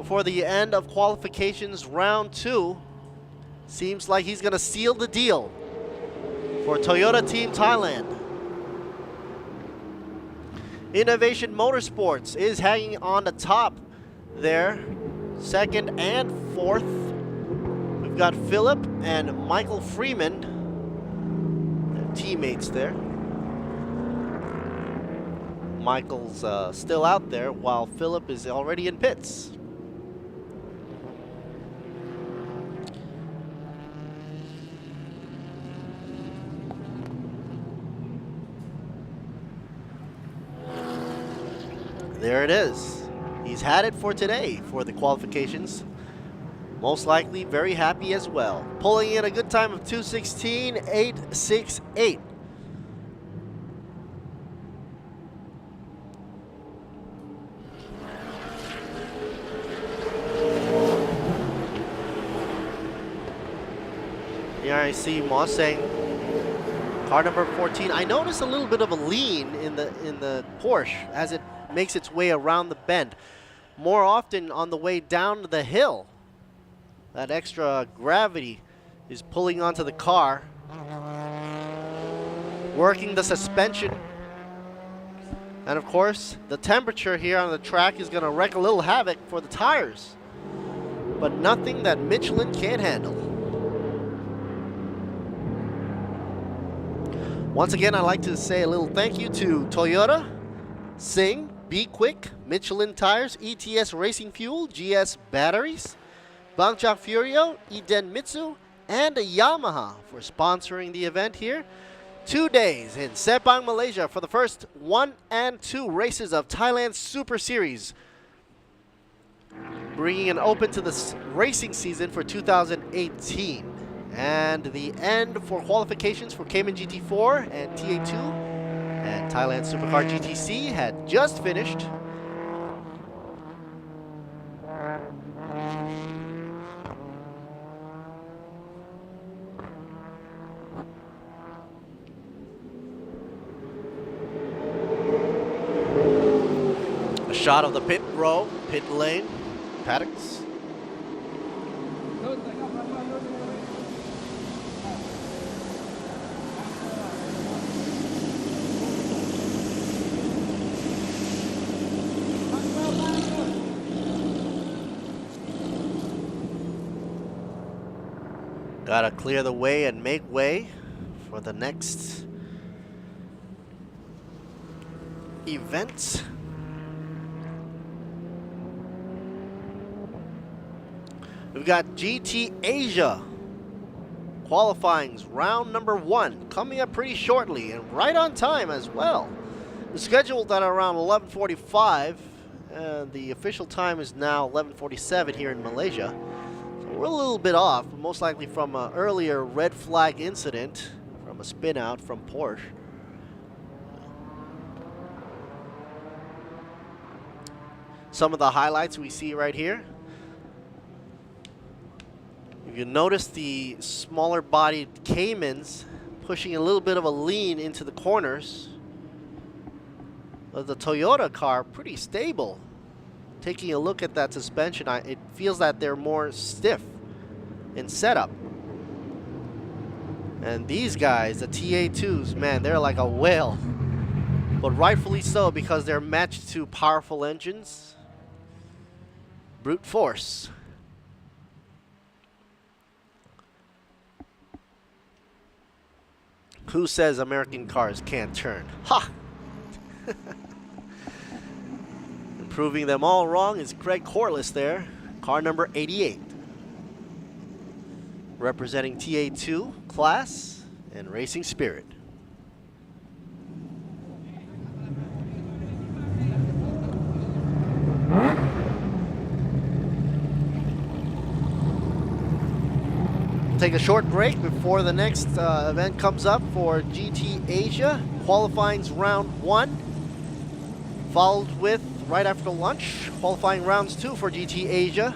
before the end of qualifications round 2. Seems like he's going to seal the deal for Toyota Team Thailand. Innovation Motorsports is hanging on the top there, 2nd and 4th. We've got Philip and Michael Freeman, their teammates there. Michael's still out there while Philip is already in pits. There it is. He's had it for today for the qualifications. Most likely very happy as well. Pulling in a good time of 2:16.868. Here I see Moss saying, car number 14. I noticed a little bit of a lean in the Porsche as it makes its way around the bend. More often on the way down the hill, that extra gravity is pulling onto the car, working the suspension. And of course, the temperature here on the track is going to wreak a little havoc for the tires, but nothing that Michelin can't handle. Once again, I'd like to say a little thank you to Toyota, Sing, Be Quick, Michelin Tires, ETS Racing Fuel, GS Batteries, Bangchak Furio, Idemitsu, and Yamaha for sponsoring the event here. 2 days in Sepang, Malaysia for the first 1 and 2 races of Thailand Super Series, bringing an open to the racing season for 2018. And the end for qualifications for Cayman GT4 and TA2 and Thailand Supercar GTC had just finished. A shot of the pit row, pit lane, paddocks. Gotta clear the way and make way for the next event. We've got GT Asia qualifying's round number 1 coming up pretty shortly and right on time as well. It's scheduled at around 11:45 and the official time is now 11:47 here in Malaysia. We're a little bit off, most likely from an earlier red flag incident from a spin out from Porsche. Some of the highlights we see right here. If you notice the smaller bodied Caymans pushing a little bit of a lean into the corners. But the Toyota car pretty stable. Taking a look at that suspension, it feels that they're more stiff in setup. And these guys, the TA2s, man, they're like a whale. But rightfully so, because they're matched to powerful engines. Brute force. Who says American cars can't turn? Ha! Proving them all wrong is Craig Corliss there, car number 88. Representing TA2 class and racing spirit. Take a short break before the next event comes up for GT Asia. Qualifying's round 1, followed with right after lunch, qualifying rounds 2 for GT Asia.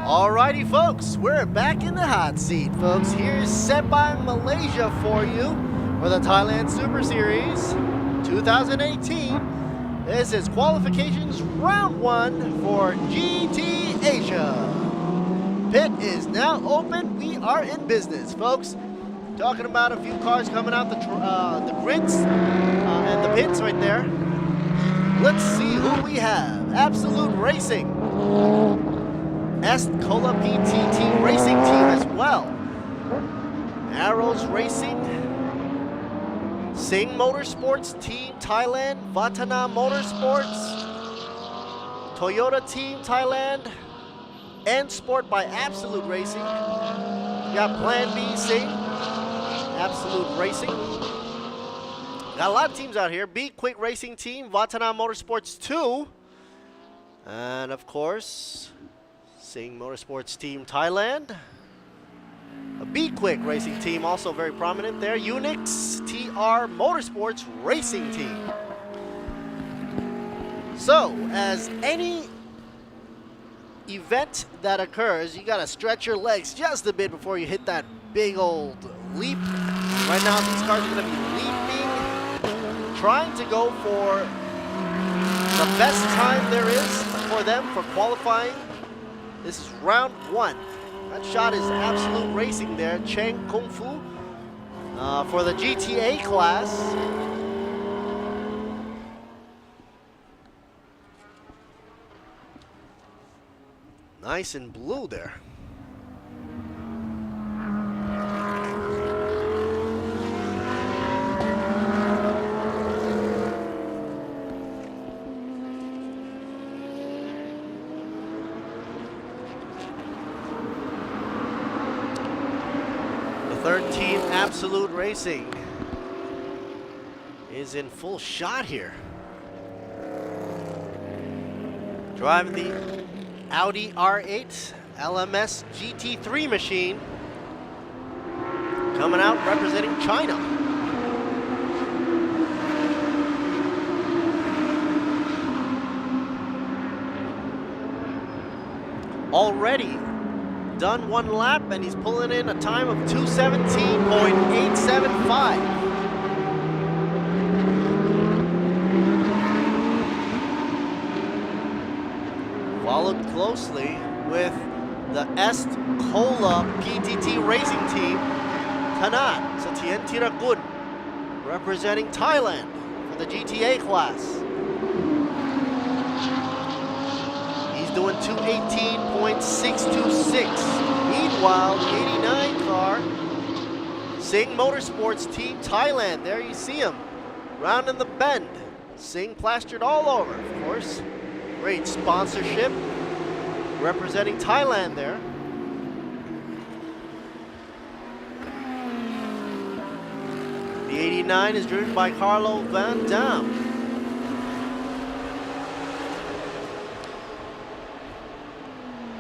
Alrighty, folks, we're back in the hot seat, folks. Here's Sepang Malaysia for you for the Thailand Super Series 2018. This is qualifications round 1 for GT Asia. Pit is now open. We are in business, folks. Talking about a few cars coming out the grids and the pits right there. Let's see who we have. Absolute Racing. Escola PTT Racing Team as well. Arrows Racing. Sing Motorsports Team Thailand. Vatana Motorsports. Toyota Team Thailand. And Sport by Absolute Racing. We got Plan B Sing. Absolute Racing. Got a lot of teams out here. Be Quick Racing Team. Vatana Motorsports 2. And of course, Sing Motorsports Team Thailand. A Be Quick Racing Team also very prominent there. Unix TR Motorsports Racing Team. So, as any event that occurs, you gotta stretch your legs just a bit before you hit that big old leap. Right now, these cars are gonna be leaping, trying to go for the best time there is for them for qualifying. This is round 1. That shot is Absolute Racing there. Cheng Kung Fu for the GTA class. Nice and blue there. The third team, Absolute Racing, is in full shot here. Driving the Audi R8 LMS GT3 machine, coming out representing China. Already done 1 lap, and he's pulling in a time of 2:17.875. Followed closely with the Escola PTT Racing Team, Kanat Satien Tiragun, representing Thailand for the GTA class. He's doing 2:18.626. Meanwhile, the 89 car, Sing Motorsports Team Thailand, there you see him, rounding the bend. Sing plastered all over, of course. Great sponsorship representing Thailand there. The 89 is driven by Carlo Van Dam.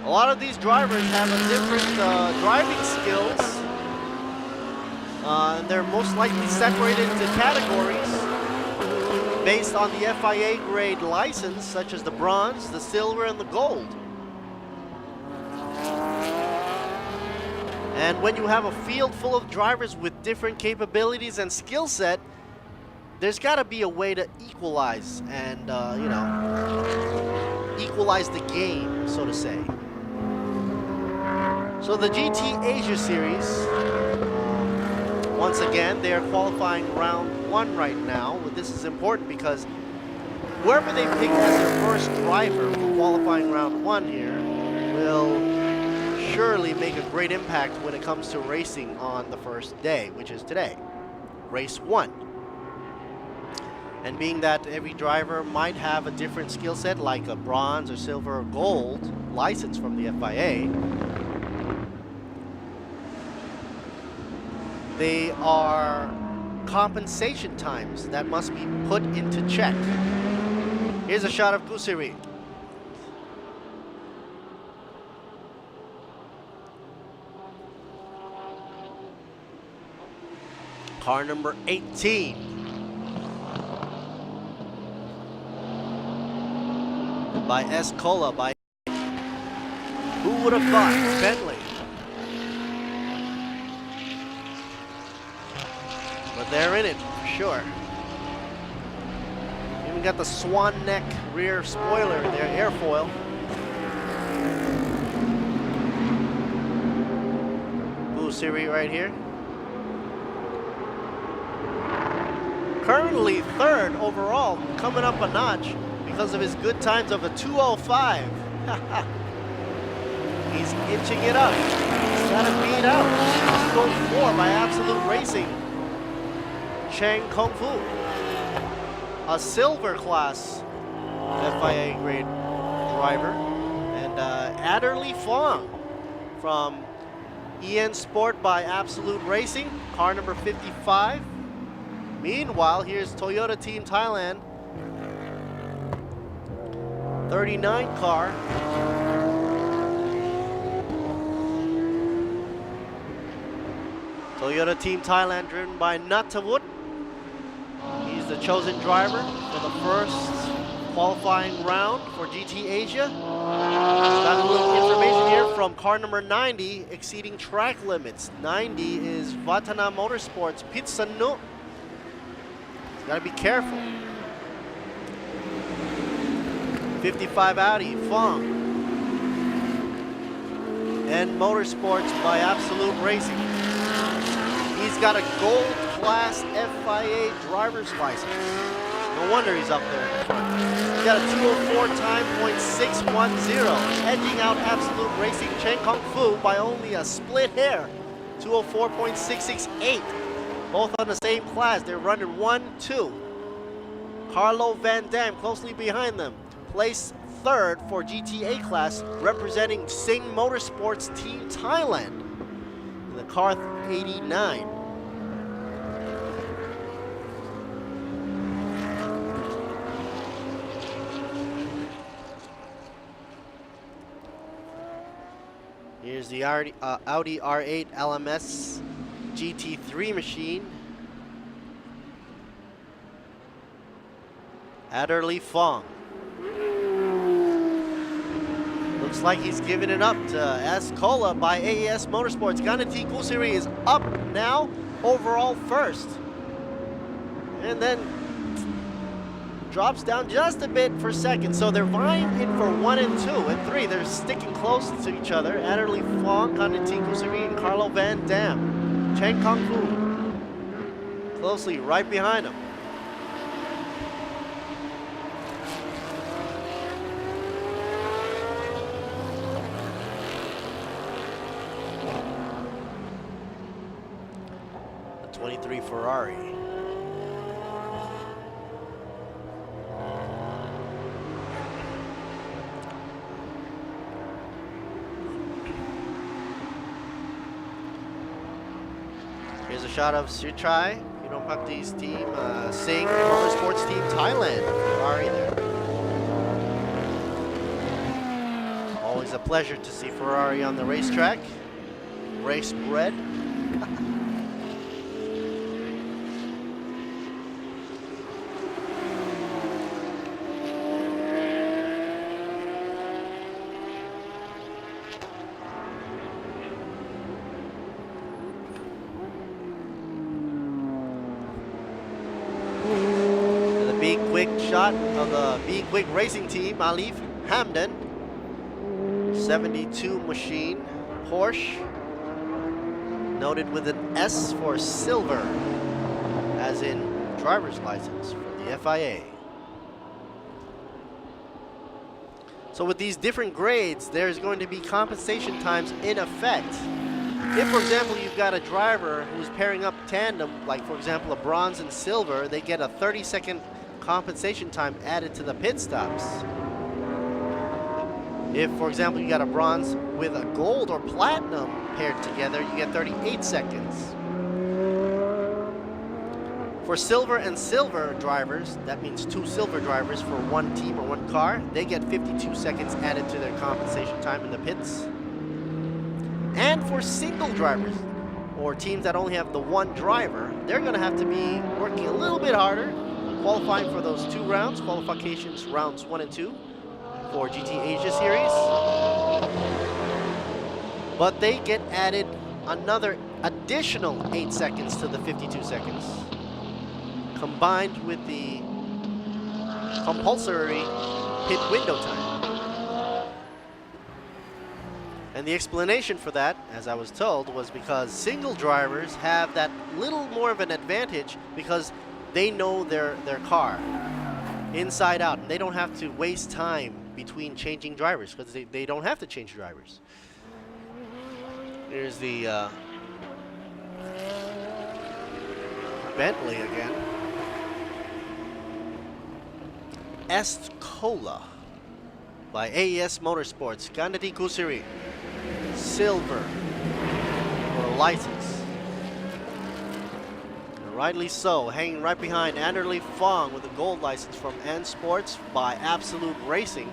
A lot of these drivers have a different driving skills. And they're most likely separated into categories based on the FIA grade license, such as the bronze, the silver, and the gold. And when you have a field full of drivers with different capabilities and skill set, there's got to be a way to equalize and, you know, equalize the game, so to say. So the GT Asia Series, once again, they are qualifying round 1 right now. This is important because whoever they pick as their first driver for qualifying round 1 here will surely make a great impact when it comes to racing on the first day, which is today, race 1. And being that every driver might have a different skill set, like a bronze or silver or gold license from the FIA, they are compensation times that must be put into check. Here's a shot of Kusiri. Car number 18. By Escola, by Who would have thought? Bentley. But they're in it, for sure. Even got the swan neck rear spoiler, their airfoil. Blue Series right here. Currently third overall, coming up a notch because of his good times of a 2:05. He's inching it up. He's got to beat out 2:04 by Absolute Racing. Chang Kung Fu, a silver class FIA grade driver, and Adderley Fong from EN Sport by Absolute Racing, car number 55. Meanwhile, here's Toyota Team Thailand, 39 car. Toyota Team Thailand driven by Nattawut. He's the chosen driver for the first qualifying round for GT Asia. Got a little information here from car number 90, exceeding track limits. 90 is Vatana Motorsports Pitsanu. Got to be careful. 55 Audi, Fong. And Motorsports by Absolute Racing. He's got a gold class FIA driver's license. No wonder he's up there in the front. He's got a 2:04 time, .610, edging out Absolute Racing Chang Kung Fu by only a split hair, 2:04.668. Both on the same class. They're running 1-2. Carlo Van Dam closely behind them. Placed third for GTA class, representing Sing Motorsports Team Thailand in the car 89. Here's the Audi R8 LMS GT3 machine. Adderley Fong. Looks like he's giving it up to Escola by AES Motorsports. Ganeti Kusiri is up now, overall first. And then drops down just a bit for second. So they're vying in for 1 and 2 and 3. They're sticking close to each other. Adderley Fong, Ganeti Kusiri, and Carlo Van Dam. Chang Kung Fu closely right behind him. The 23 Ferrari. Here's a shot of Srichai, Pakti's team, Sing Motorsports Team Thailand. Ferrari there. Always a pleasure to see Ferrari on the racetrack. Race bred. Shot of the Be Quick Racing Team, Alif Hamdan. 72 machine, Porsche. Noted with an S for silver, as in driver's license for the FIA. So with these different grades, there's going to be compensation times in effect. If, for example, you've got a driver who's pairing up tandem, like for example a bronze and silver, they get a 30-second compensation time added to the pit stops. If, for example, you got a bronze with a gold or platinum paired together, you get 38 seconds. For silver and silver drivers, that means 2 silver drivers for 1 team or 1 car, they get 52 seconds added to their compensation time in the pits. And for single drivers, or teams that only have the 1 driver, they're going to have to be working a little bit harder, qualifying for those 2 rounds, qualifications rounds 1 and 2 for GT Asia Series. but they get added another additional 8 seconds to the 52 seconds, combined with the compulsory pit window time. And the explanation for that, as I was told, was because single drivers have that little more of an advantage because they know their car inside out, and they don't have to waste time between changing drivers because they don't have to change drivers. Here's the Bentley again. Estcola by AES Motorsports. Gandhi Kusiri. Silver for a license. And rightly so, hanging right behind Anderley Fong with a gold license from N Sports by Absolute Racing.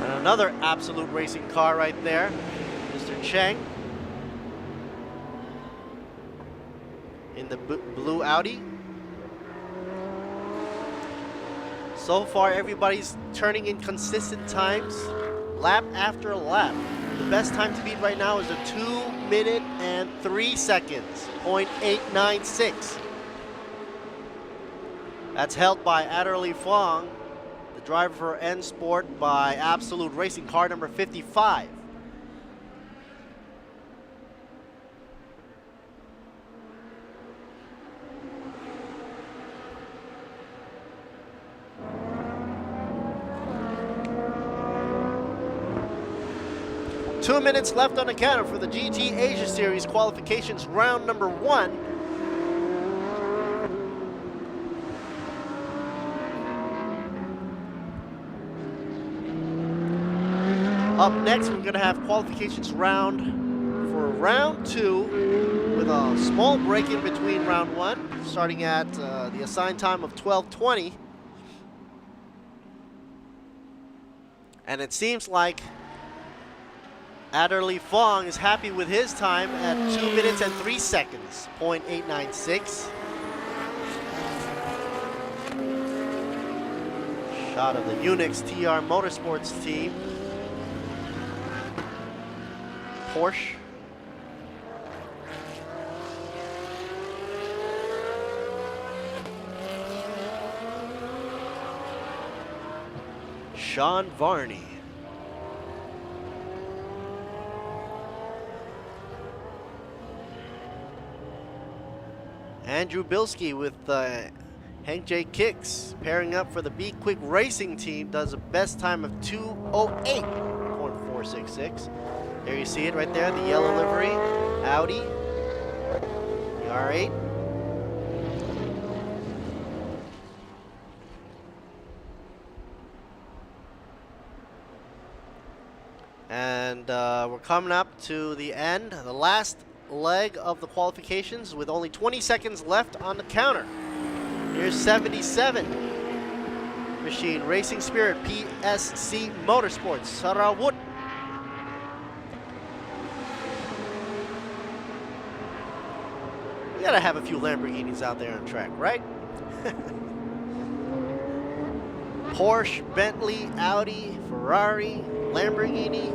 And another Absolute Racing car right there, Mr. Cheng in the blue Audi. So far, everybody's turning in consistent times, lap after lap. The best time to beat right now is a 2 minute and 3 seconds, 0.896. That's held by Adderley Fong, the driver for N Sport by Absolute Racing, car number 55. Two minutes left on the counter for the GT Asia Series qualifications round number 1. Up next, we're going to have qualifications round for round 2 with a small break in between round 1, starting at the assigned time of 12:20. And it seems like Adderley Fong is happy with his time at 2 minutes and 3 seconds, 0.896. Shot of the Unix TR Motorsports team. Porsche. Sean Varney. Andrew Bilski with Hank J. Kicks pairing up for the Be Quick Racing team, does a best time of 2:08.466. There you see it right there, the yellow livery, Audi, the R8. And we're coming up to the end, the last leg of the qualifications with only 20 seconds left on the counter. Here's 77 machine, Racing Spirit, PSC Motorsports, Sarawut. We gotta have a few Lamborghinis out there on track, right? Porsche, Bentley, Audi, Ferrari, Lamborghini.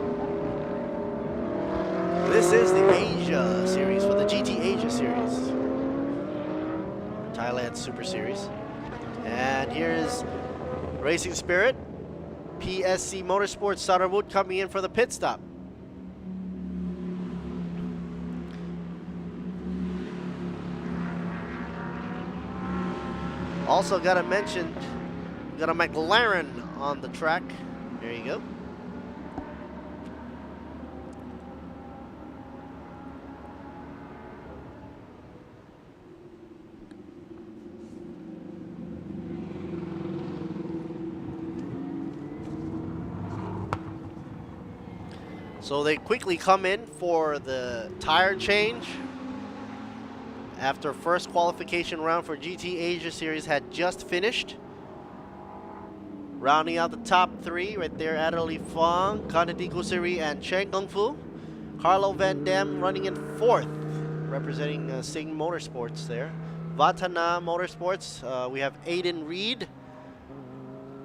This is the Asia Series for the GT Asia Series, Thailand Super Series. And here's Racing Spirit, PSC Motorsports Sarawut coming in for the pit stop. Also gotta mention, we got a McLaren on the track. There you go. So they quickly come in for the tire change after first qualification round for GT Asia Series had just finished. Rounding out the top 3 right there, Adderley Fong, Kanadi Kusiri, and Cheng Kung Fu. Carlo Van Dam running in 4th, representing Sing Motorsports there. Vatana Motorsports, we have Aiden Reed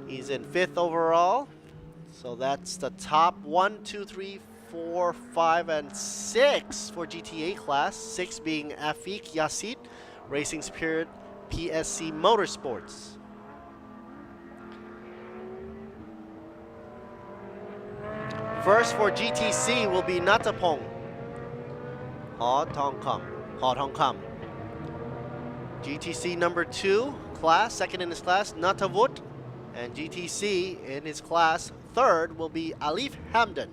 He's in 5th overall. So that's the top 1, 2, 3, 4, 5, and 6 for GTA class. 6 being Afik Yassid, Racing Spirit PSC Motorsports. First for GTC will be Natapong Ho Tong Kam. GTC number 2 class, second in his class, Natavut. And GTC in his class, third will be Alif Hamdan.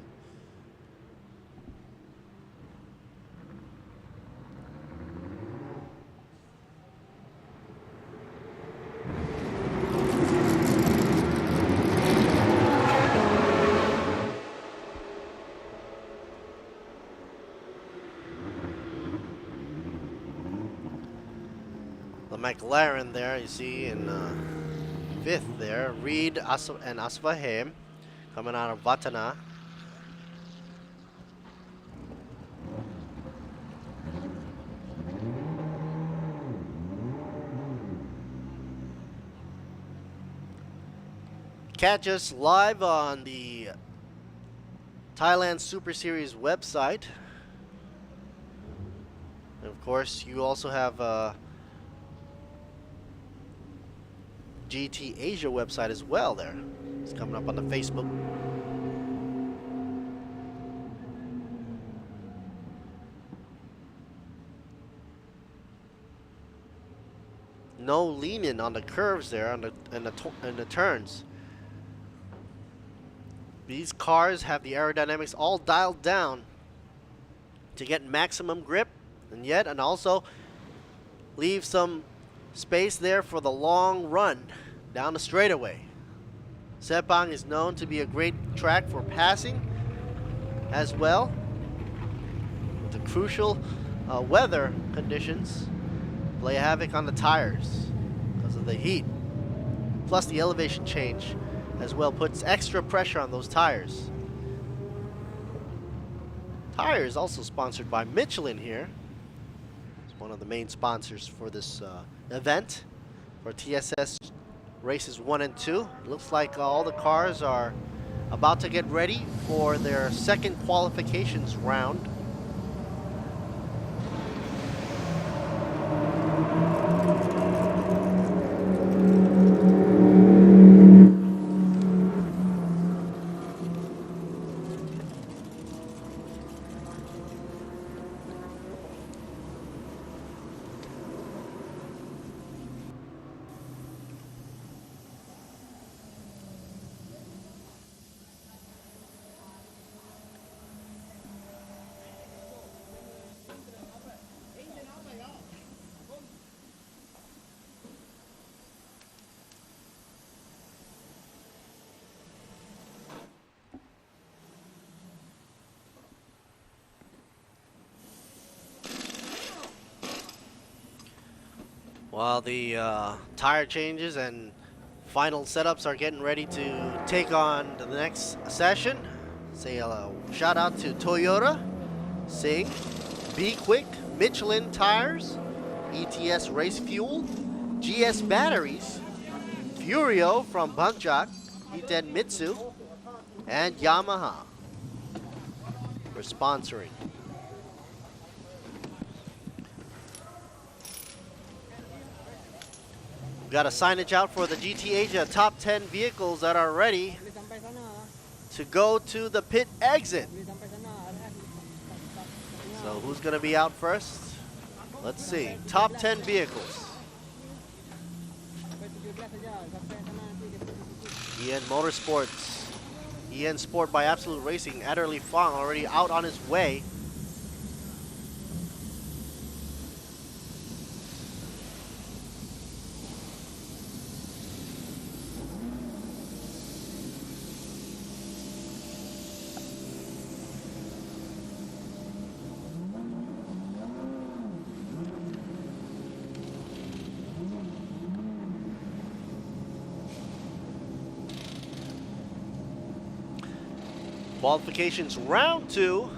The McLaren there, you see in 5th there, Reed and Asfahem coming out of Vatana. Catch us live on the Thailand Super Series website. And of course, you also have GT Asia website as well there. It's coming up on the Facebook. No leaning on the curves there on the turns. These cars have the aerodynamics all dialed down to get maximum grip and also leave some space there for the long run down the straightaway. Sepang is known to be a great track for passing as well. With the crucial weather conditions play havoc on the tires because of the heat. Plus the elevation change as well puts extra pressure on those tires. Tires also sponsored by Michelin here. It's one of the main sponsors for this event for TSS races 1 and 2. It looks like all the cars are about to get ready for their second qualifications round. While the tire changes and final setups are getting ready to take on the next session, say a shout out to Toyota, Sing, Be Quick, Michelin Tires, ETS Race Fuel, GS Batteries, Furio from Banjak, Iten Mitsu, and Yamaha for sponsoring. Got a signage out for the GT Asia top 10 vehicles that are ready to go to the pit exit. So who's going to be out first? Let's see. Top 10 vehicles. EN Motorsports. EN Sport by Absolute Racing. Adderley Fong already out on his way. Qualifications round 2.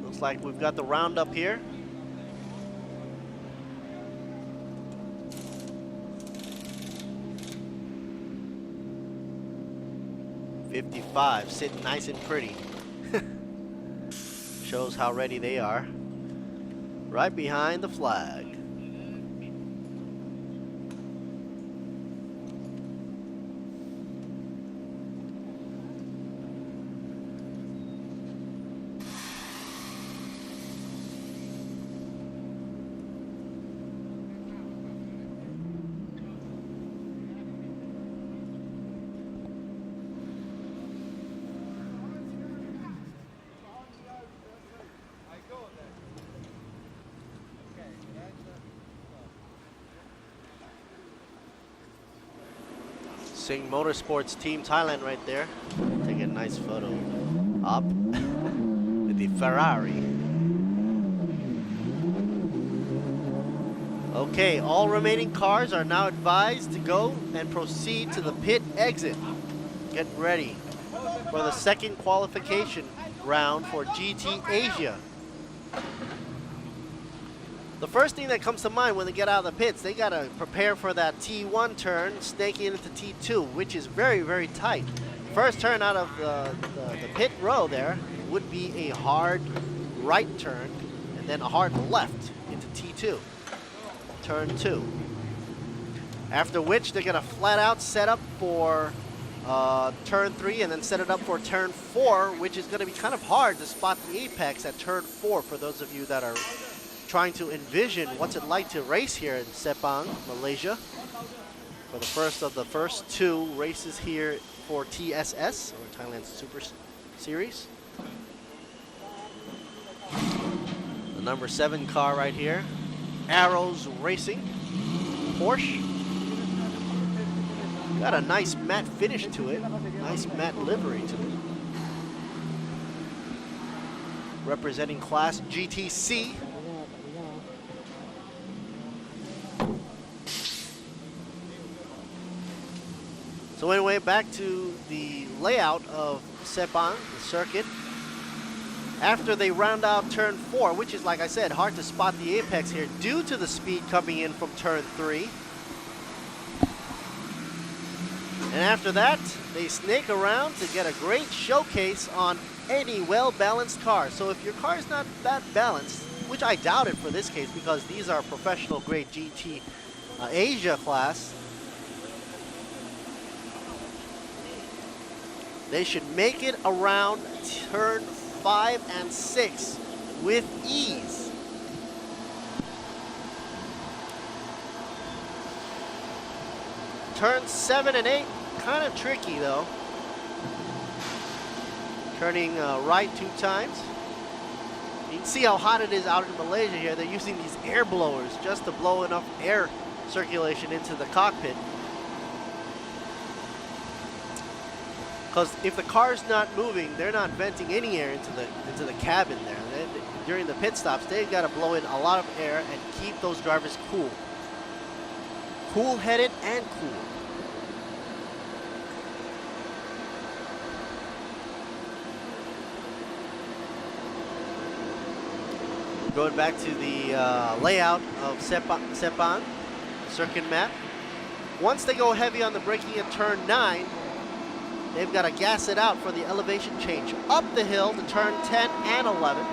Looks like we've got the roundup here. 55, sitting nice and pretty. Shows how ready they are. Right behind the flag. Sing Motorsports Team Thailand right there. Take a nice photo up with the Ferrari. Okay, all remaining cars are now advised to go and proceed to the pit exit. Get ready for the second qualification round for GT Asia. The first thing that comes to mind when they get out of the pits, they gotta prepare for that T1 turn, snaking into T2, which is very, very tight. First turn out of the pit row there would be a hard right turn, and then a hard left into T2, turn 2. After which they're gonna flat out set up for turn 3 and then set it up for turn 4, which is gonna be kind of hard to spot the apex at turn 4 for those of you that are trying to envision what's it like to race here in Sepang, Malaysia, for the first 2 races here for TSS, or Thailand Super Series. The number 7 car right here, Arrows Racing, Porsche. Got a nice matte finish to it, nice matte livery to it. Representing class GTC. So anyway, back to the layout of Sepang, the circuit. After they round out turn 4, which is, like I said, hard to spot the apex here due to the speed coming in from turn 3. And after that, they snake around to get a great showcase on any well-balanced car. So if your car is not that balanced, which I doubt it for this case because these are professional grade GT Asia class, they should make it around turn 5 and 6 with ease. Turn 7 and 8, kind of tricky though. Turning right 2 times. You can see how hot it is out in Malaysia here. They're using these air blowers just to blow enough air circulation into the cockpit. Because if the car's not moving, they're not venting any air into the cabin there. During the pit stops, they've got to blow in a lot of air and keep those drivers cool. Cool-headed and cool. Going back to the layout of Sepang circuit map. Once they go heavy on the braking at turn 9, they've got to gas it out for the elevation change up the hill to turn 10 and 11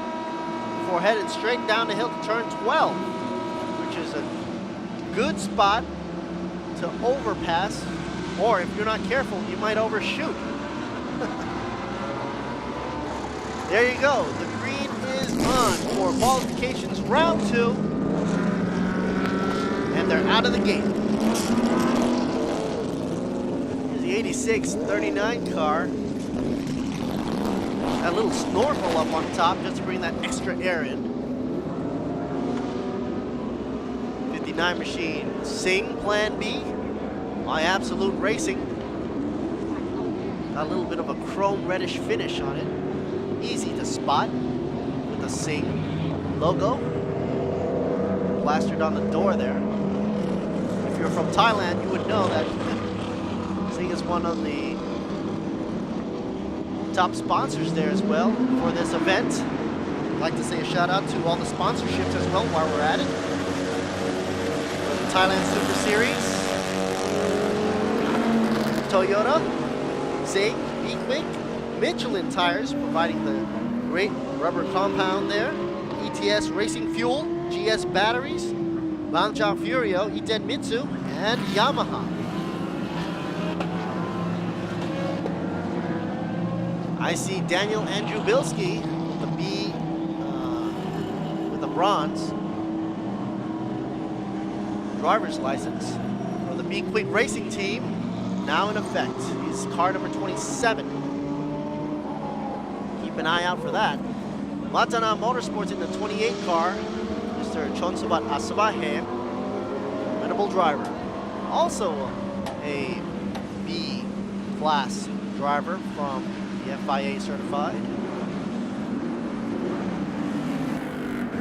before heading straight down the hill to turn 12, which is a good spot to overpass, or if you're not careful, you might overshoot. There you go. The green is on for qualifications round 2, and they're out of the gate. The 86-39 car. Got a little snorkel up on top just to bring that extra air in. 59 machine. Sing Plan B. My Absolute Racing. Got a little bit of a chrome reddish finish on it. Easy to spot with the Sing logo. Plastered on the door there. If you're from Thailand, you would know that Sing is one of the top sponsors there as well for this event. I'd like to say a shout out to all the sponsorships as well while we're at it. For the Thailand Super Series, Toyota, Sing, Be Quick. Michelin tires providing the great rubber compound there. ETS Racing Fuel, GS batteries, Banjang Furio, Iten Mitsu, and Yamaha. I see Daniel Andrew Bilski with the with the bronze driver's license for the Be Quick Racing team, now in effect. He's car number 27. Keep an eye out for that. Watana Motorsports in the 28 car, Mr. Chonsobat Asabahem, formidable driver. Also a B class driver from the FIA certified.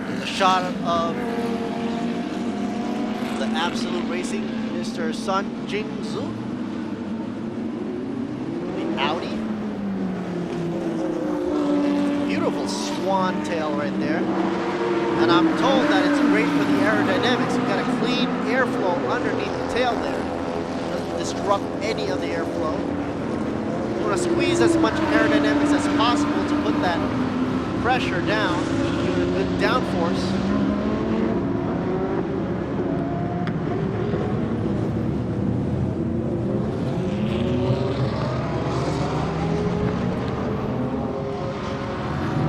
There's a shot of the Absolute Racing, Mr. Sun Jingzu, the Audi. Beautiful swan tail right there. And I'm told that it's great for the aerodynamics. You've got a clean airflow underneath the tail there. Doesn't disrupt any of the airflow. You want to squeeze as much aerodynamics as possible to put that pressure down, give it a good downforce.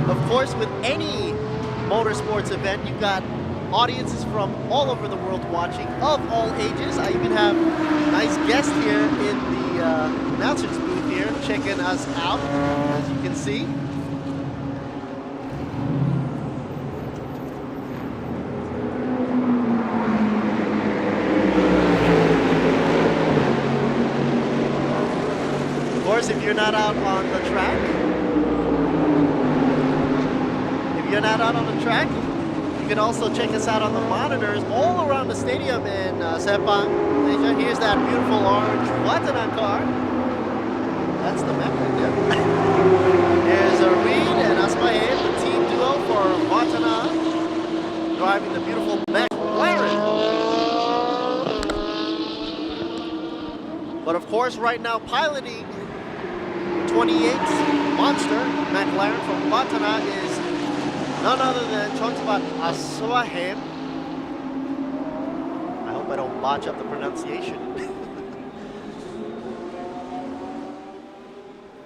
Of course, with any motorsports event, you've got audiences from all over the world watching, of all ages. I even have a nice guest here in the announcer's booth here, checking us out, as you can see. Of course, if you're not out on the track, you can also check us out on the monitors all around the stadium in Sepang, Malaysia. Here's that beautiful orange Watana car. That's the map right there. Here's Reed and Asmael, the team duo for Watana, driving the beautiful McLaren. But of course, right now piloting 28 Monster McLaren from Watana is none other than Chonsobat Asabahem. I hope I don't botch up the pronunciation.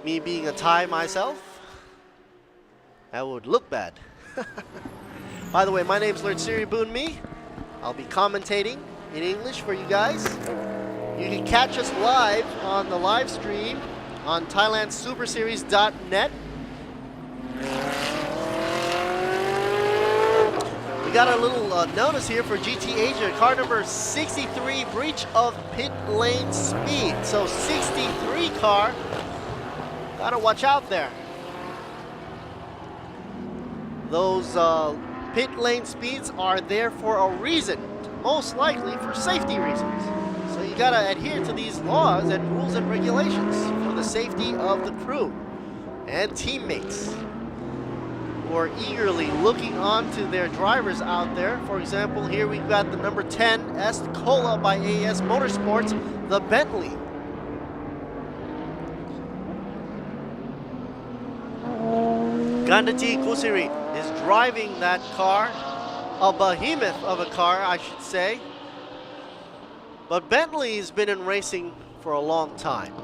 Me being a Thai myself, that would look bad. By the way, my name's Lord Siri Boonmi. I'll be commentating in English for you guys. You can catch us live on the live stream on thailandsuperseries.net. We got a little notice here for GT Asia, car number 63, breach of pit lane speed. So 63 car, gotta watch out there. Those pit lane speeds are there for a reason, most likely for safety reasons. So you gotta adhere to these laws and rules and regulations for the safety of the crew and teammates who are eagerly looking on to their drivers out there. For example, here we've got the number 10 Escola by AES Motorsports, the Bentley. Gandhi Kusiri is driving that car, a behemoth of a car, I should say. But Bentley's been in racing for a long time.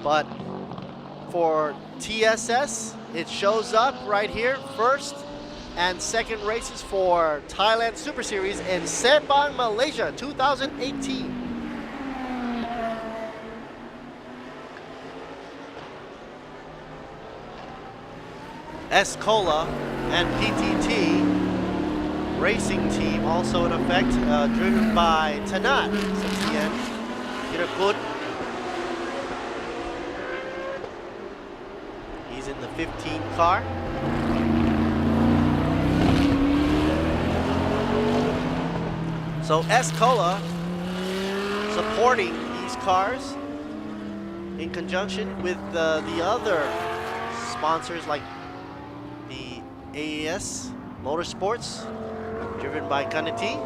But for TSS, it shows up right here, first and second races for Thailand Super Series in Sepang, Malaysia, 2018. Escola and PTT racing team also in effect, driven by Tanat Satien Kirakut. He's in the 15 car. So Escola supporting these cars in conjunction with the other sponsors like the AES Motorsports, driven by Kanati.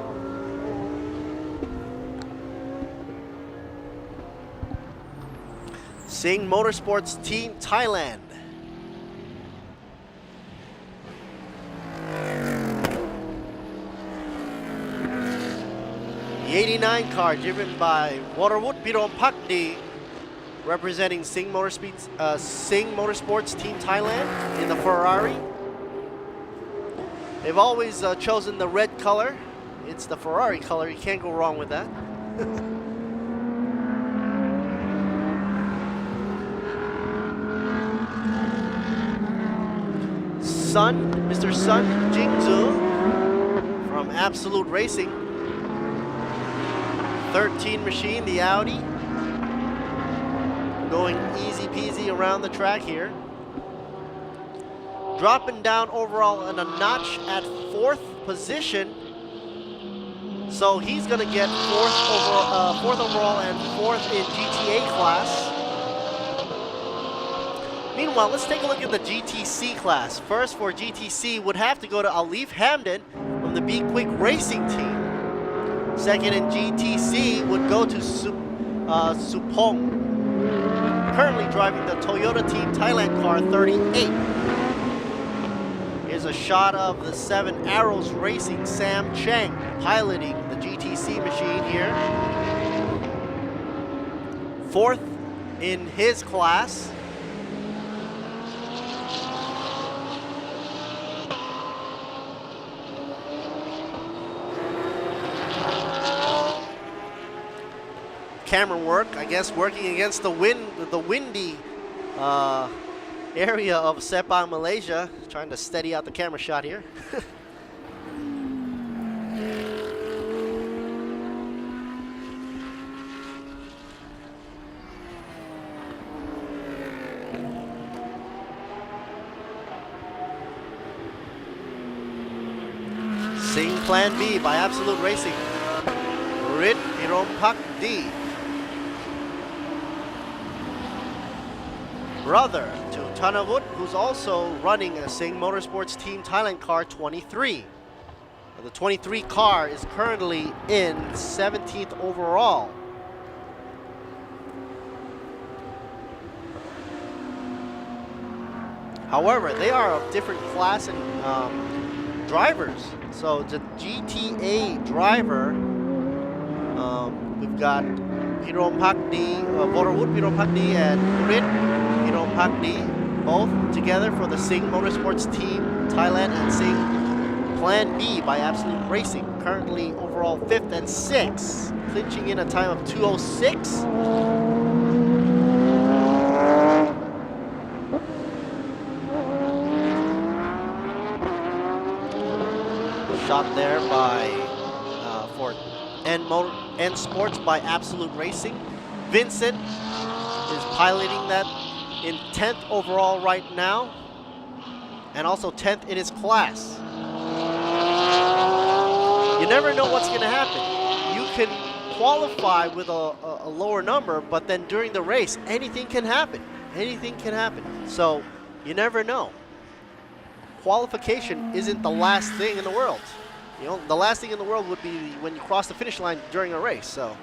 Sing Motorsports Team Thailand. The 89 car driven by Waterwood Pirompakdi, representing Sing Motorsports Team Thailand in the Ferrari. They've always chosen the red color. It's the Ferrari color. You can't go wrong with that. Mr. Sun Jingzhu from Absolute Racing. 13 machine, the Audi. Going easy peasy around the track here. Dropping down overall in a notch at 4th position. So he's going to get 4th overall and 4th in GTA class. Meanwhile, let's take a look at the GTC class. First for GTC would have to go to Alif Hamdan from the Be Quick Racing team. Second in GTC would go to Supong, currently driving the Toyota Team Thailand car 38. Here's a shot of the 7 Arrows Racing Sam Cheng piloting the GTC machine here. 4th in his class. Camera work, I guess, working against the windy area of Sepang, Malaysia. Trying to steady out the camera shot here. Sing Plan B by Absolute Racing. Rit Pirompakdi. Brother to Thanavut, who's also running a Sing Motorsports Team Thailand car 23. The 23 car is currently in 17th overall. However, they are of different class and drivers. So the GTA driver, we've got Pirompakdi, Waterwood Pirompakdi and Rit Pirompakdi, both together for the Sing Motorsports Team Thailand and Sing Plan B by Absolute Racing. Currently overall 5th and 6th, clinching in a time of 2:06. Shot there by for N Sports by Absolute Racing. Vincent is piloting that in 10th overall right now, and also 10th in his class. You never know what's going to happen. You can qualify with a lower number, but then during the race, anything can happen. Anything can happen. So you never know. Qualification isn't the last thing in the world. You know, the last thing in the world would be when you cross the finish line during a race. So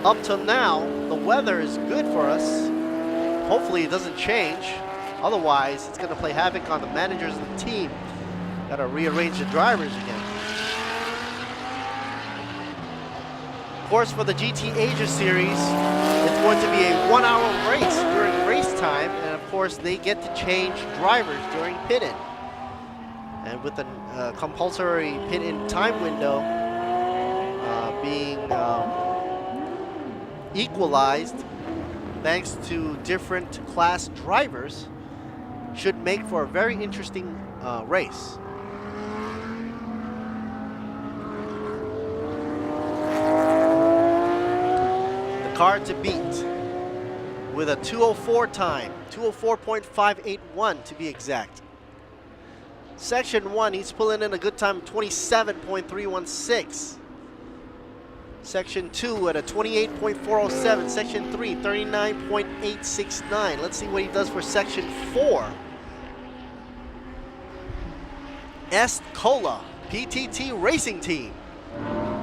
up till now, the weather is good for us. Hopefully it doesn't change. Otherwise, it's going to play havoc on the managers of the team. Got to rearrange the drivers again. Of course, for the GT Asia Series, it's going to be a 1-hour race during race time. And of course, they get to change drivers during pit-in. And with the compulsory pit-in time window being equalized thanks to different class drivers, should make for a very interesting race. The car to beat with a 2:04 time, 2:04.581 to be exact. Section 1, he's pulling in a good time of 27.316. Section 2 at a 28.407. Section 3, 39.869. Let's see what he does for Section 4. Est Cola PTT Racing Team.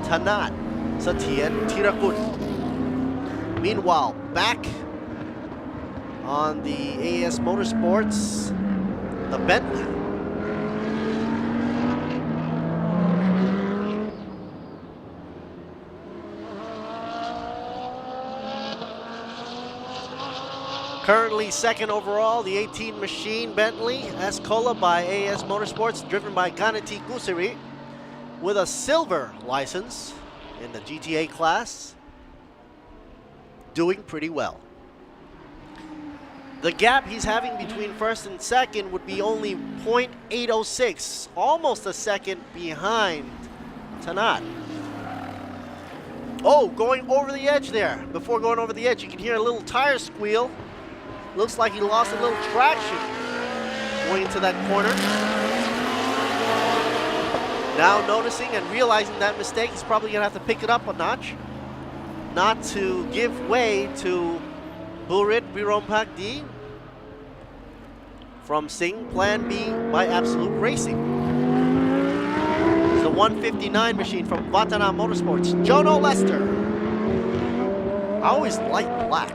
Tanat Satien Tirakut. Meanwhile, back on the AS Motorsports, the Bentley. Currently second overall, the 18 machine Bentley Escola by AS Motorsports, driven by Ganeti Kusiri, with a silver license in the GTA class, doing pretty well. The gap he's having between first and second would be only 0.806, almost a second behind Tanat. Oh, going over the edge there. Before going over the edge, you can hear a little tire squeal. Looks like he lost a little traction going into that corner. Now noticing and realizing that mistake, he's probably going to have to pick it up a notch, not to give way to Burit Birompak D from Sing Plan B by Absolute Racing. It's the 159 machine from Vatana Motorsports, Jono Lester. I always like black.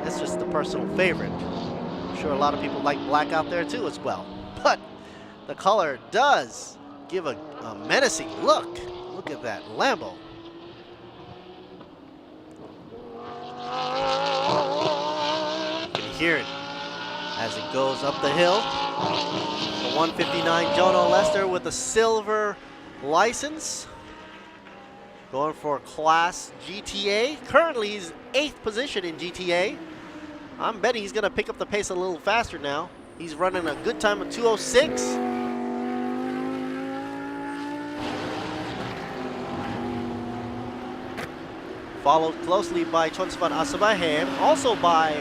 That's just the personal favorite. I'm sure a lot of people like black out there too as well. But the color does give a menacing look. Look at that Lambo. You can hear it as it goes up the hill. The 159 Jono Lester with a silver license. Going for Class GTA. Currently he's 8th position in GTA. I'm betting he's going to pick up the pace a little faster now. He's running a good time of 2:06. Followed closely by Chonsvat Asabahem, also by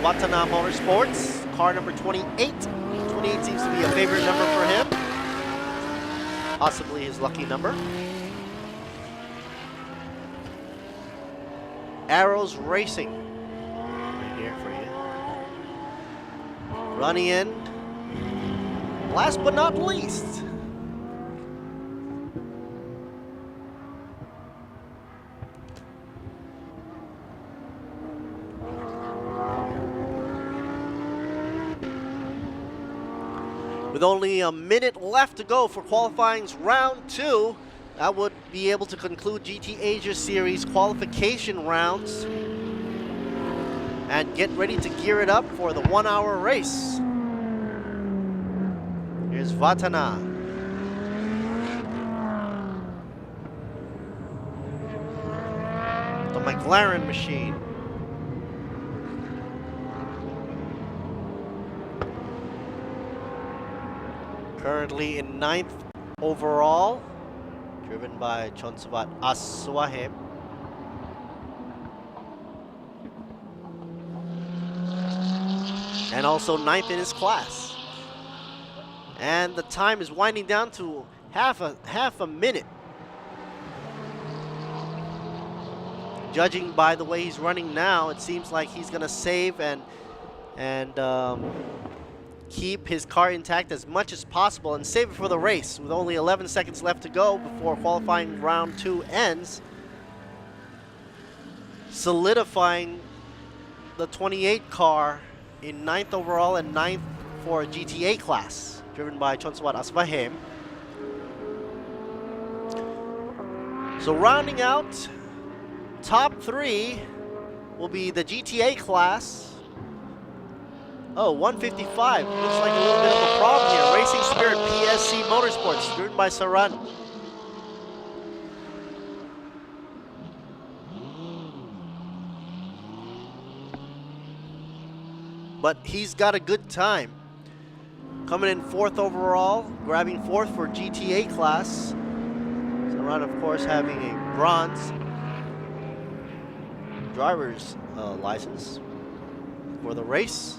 Vatana Motorsports, car number 28. 28 seems to be a favorite number for him. Possibly his lucky number. Arrows Racing. Here for you. Running in. Last but not least, with only a minute left to go for qualifying's round 2, that would be able to conclude GT Asia Series qualification rounds and get ready to gear it up for the 1-hour race. Here's Vatana. The McLaren machine. Currently in 9th overall, driven by Chonsvat Aswahem. And also 9th in his class. And the time is winding down to half a minute. Judging by the way he's running now, it seems like he's gonna save and keep his car intact as much as possible and save it for the race, with only 11 seconds left to go before qualifying round 2 ends, solidifying the 28 car in 9th overall and 9th for GTA class, driven by Chonsvat Asbahem. So rounding out, top 3 will be the GTA class. Oh, 155. Looks like a little bit of a problem here. Racing Spirit PSC Motorsports, driven by Saran. But he's got a good time. Coming in 4th overall, grabbing 4th for GTA class. Saran, of course, having a bronze driver's license for the race.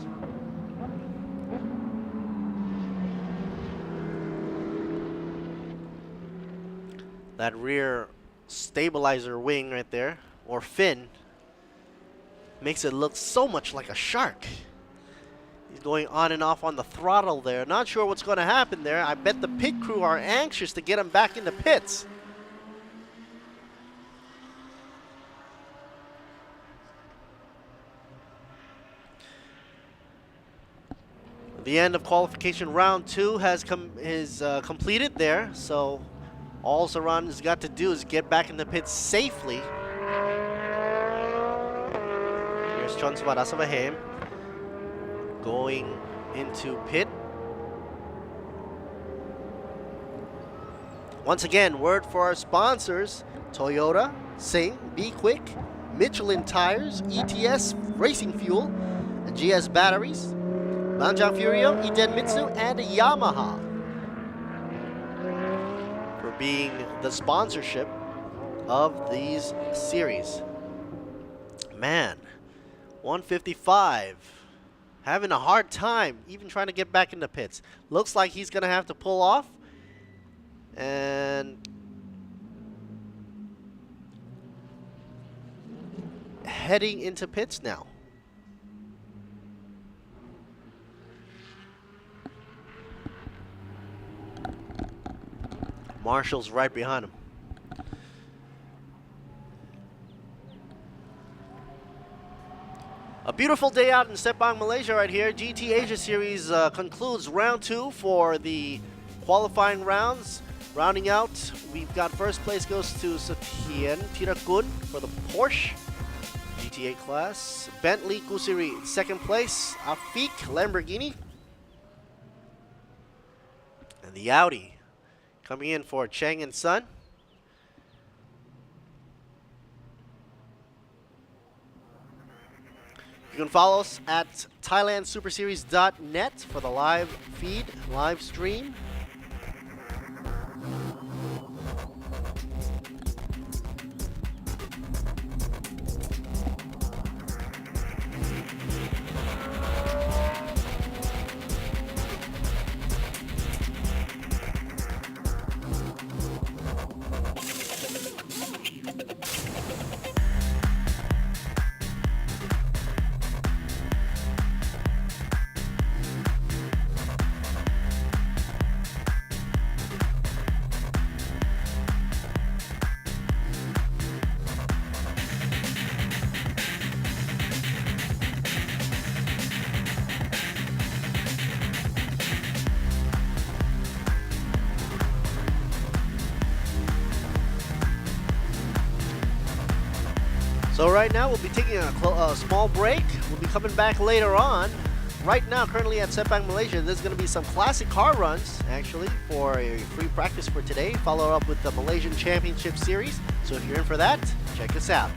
That rear stabilizer wing right there, or fin, makes it look so much like a shark. He's going on and off on the throttle there. Not sure what's going to happen there. I bet the pit crew are anxious to get him back in the pits. The end of qualification round 2 has completed there, so all Saran has got to do is get back in the pits safely. Here's Chonsvat Asavahem going into pit. Once again, word for our sponsors: Toyota, Sing, Be Quick, Michelin Tires, ETS Racing Fuel, and GS Batteries, Banjang Furio, Iden Mitsu, and Yamaha for being the sponsorship of these series. Man, 155, having a hard time even trying to get back in the pits. Looks like he's going to have to pull off. And heading into pits now. Marshall's right behind him. A beautiful day out in Sepang, Malaysia right here. GT Asia Series concludes round 2 for the qualifying rounds. Rounding out, we've got first place goes to Satien Tirakun for the Porsche GTA class. Bentley Kusiri, second place. Afik Lamborghini. And the Audi coming in for Chang and Son. You can follow us at thailandsuperseries.net for the live feed, live stream. So right now we'll be taking a small break. We'll be coming back later on. Right now, currently at Sepang, Malaysia, there's going to be some classic car runs, actually, for a free practice for today. Follow up with the Malaysian Championship Series. So if you're in for that, check us out.